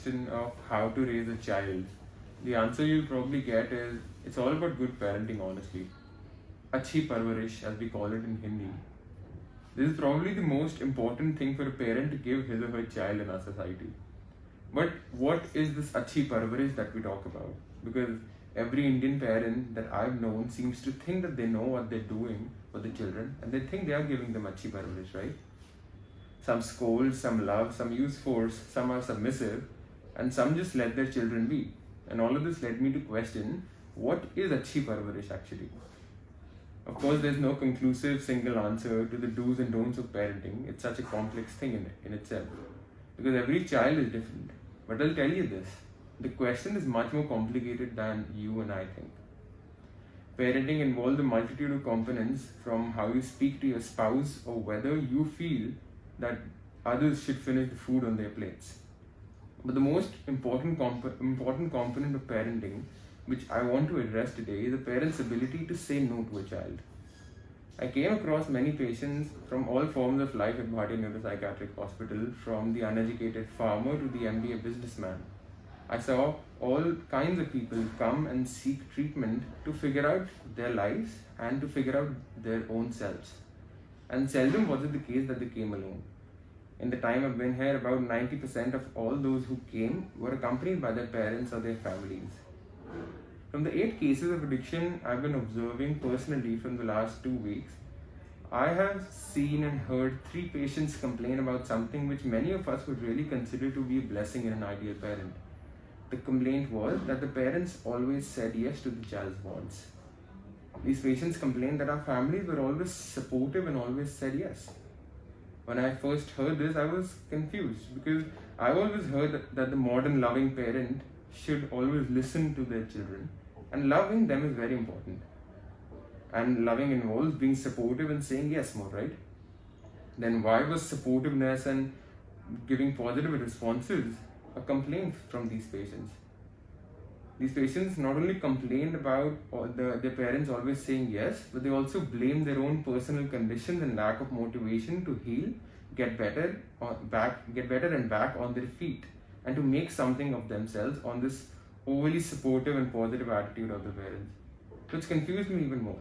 question of how to raise a child, the answer you'll probably get is it's all about good parenting, honestly. Achhi parvarish, as we call it in Hindi. This is probably the most important thing for a parent to give his or her child in our society. But what is this achhi parvarish that we talk about? Because every Indian parent that I've known seems to think that they know what they're doing for the children and they think they are giving them achhi parvarish, right? Some scold, some love, some use force, some are submissive, and some just let their children be. And all of this led me to question, what is achhi parvarish actually? Of course, there's no conclusive single answer to the do's and don'ts of parenting. It's such a complex thing in itself. Because every child is different. But I'll tell you this, the question is much more complicated than you and I think. Parenting involves a multitude of components, from how you speak to your spouse or whether you feel that others should finish the food on their plates. But the most important component of parenting, which I want to address today, is a parent's ability to say no to a child. I came across many patients from all forms of life at Bhartiya Neuropsychiatric Hospital, from the uneducated farmer to the MBA businessman. I saw all kinds of people come and seek treatment to figure out their lives and to figure out their own selves. And seldom was it the case that they came alone. In the time I've been here, about 90% of all those who came were accompanied by their parents or their families. From the 8 cases of addiction I've been observing personally from the last 2 weeks, I have seen and heard 3 patients complain about something which many of us would really consider to be a blessing in an ideal parent. The complaint was that the parents always said yes to the child's wants. These patients complained that our families were always supportive and always said yes. When I first heard this, I was confused because I've always heard that the modern loving parent should always listen to their children, and loving them is very important. And loving involves being supportive and saying yes more, right? Then why was supportiveness and giving positive responses a complaint from these patients? These patients not only complained about their parents always saying yes, but they also blamed their own personal conditions and lack of motivation to heal, get better and back on their feet, and to make something of themselves on this overly supportive and positive attitude of the parents, which confused me even more.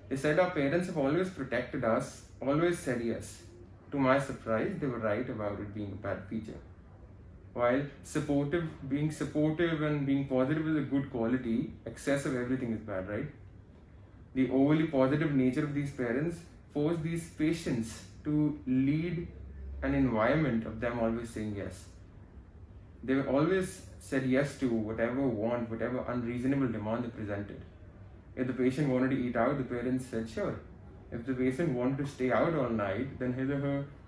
They said our parents have always protected us, always said yes. To my surprise, they were right about it being a bad feature. While being supportive and being positive is a good quality, excess of everything is bad, right? The overly positive nature of these parents forced these patients to lead an environment of them always saying yes. They always said yes to whatever unreasonable demand they presented. If the patient wanted to eat out, the parents said sure. If the patient wanted to stay out all night, then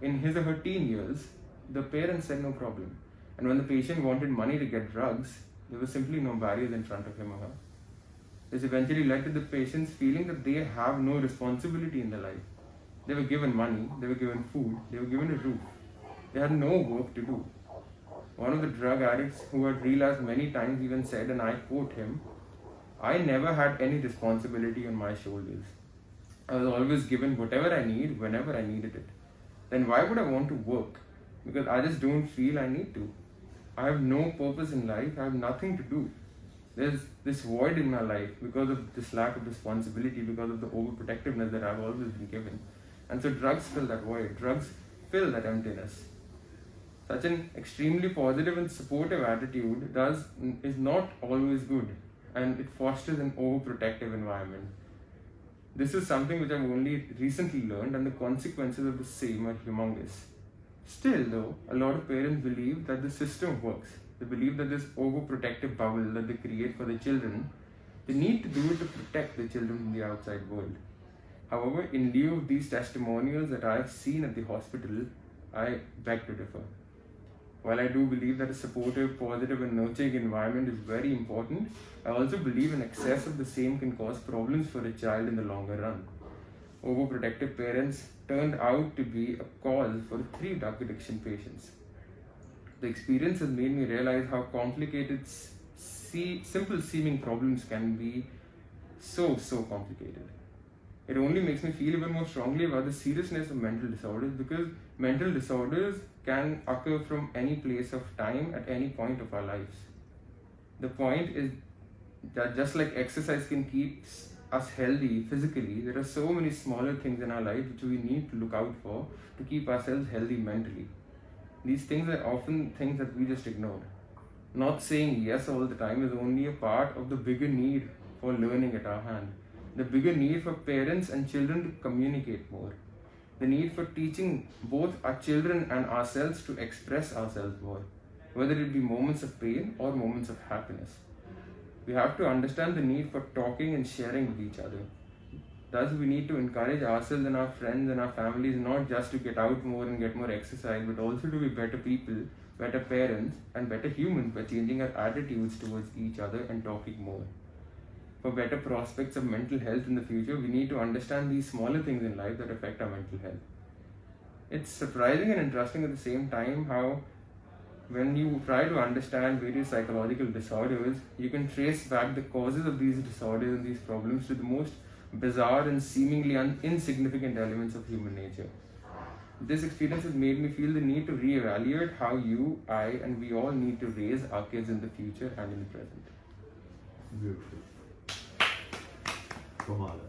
in his or her teen years, the parents said no problem. And when the patient wanted money to get drugs, there was simply no barriers in front of him or her. This eventually led to the patients feeling that they have no responsibility in their life. They were given money, they were given food, they were given a roof. They had no work to do. One of the drug addicts who had relapsed many times even said, and I quote him, "I never had any responsibility on my shoulders. I was always given whatever I need whenever I needed it. Then why would I want to work? Because I just don't feel I need to. I have no purpose in life, I have nothing to do. There's this void in my life because of this lack of responsibility, because of the overprotectiveness that I've always been given. And so drugs fill that void, drugs fill that emptiness." Such an extremely positive and supportive attitude is not always good, and it fosters an overprotective environment. This is something which I've only recently learned, and the consequences of the same are humongous. Still though, a lot of parents believe that the system works. They believe that this overprotective bubble that they create for the children, they need to do it to protect the children from the outside world. However, in lieu of these testimonials that I have seen at the hospital, I beg to differ. While I do believe that a supportive, positive and nurturing environment is very important, I also believe an excess of the same can cause problems for a child in the longer run. Overprotective parents turned out to be a cause for 3 drug addiction patients. The experience has made me realize how complicated simple seeming problems can be so complicated. It only makes me feel even more strongly about the seriousness of mental disorders, because mental disorders can occur from any place of time at any point of our lives. The point is that just like exercise can keep us healthy physically, there are so many smaller things in our life which we need to look out for to keep ourselves healthy mentally. These things are often things that we just ignore. Not saying yes all the time is only a part of the bigger need for learning at our hand. The bigger need for parents and children to communicate more. The need for teaching both our children and ourselves to express ourselves more, whether it be moments of pain or moments of happiness. We have to understand the need for talking and sharing with each other. Thus, we need to encourage ourselves and our friends and our families not just to get out more and get more exercise, but also to be better people, better parents, and better humans by changing our attitudes towards each other and talking more. For better prospects of mental health in the future, we need to understand these smaller things in life that affect our mental health. It's surprising and interesting at the same time how, when you try to understand various psychological disorders, you can trace back the causes of these disorders and these problems to the most bizarre and seemingly insignificant elements of human nature. This experience has made me feel the need to reevaluate how you, I, and we all need to raise our kids in the future and in the present. Beautiful. Kamala.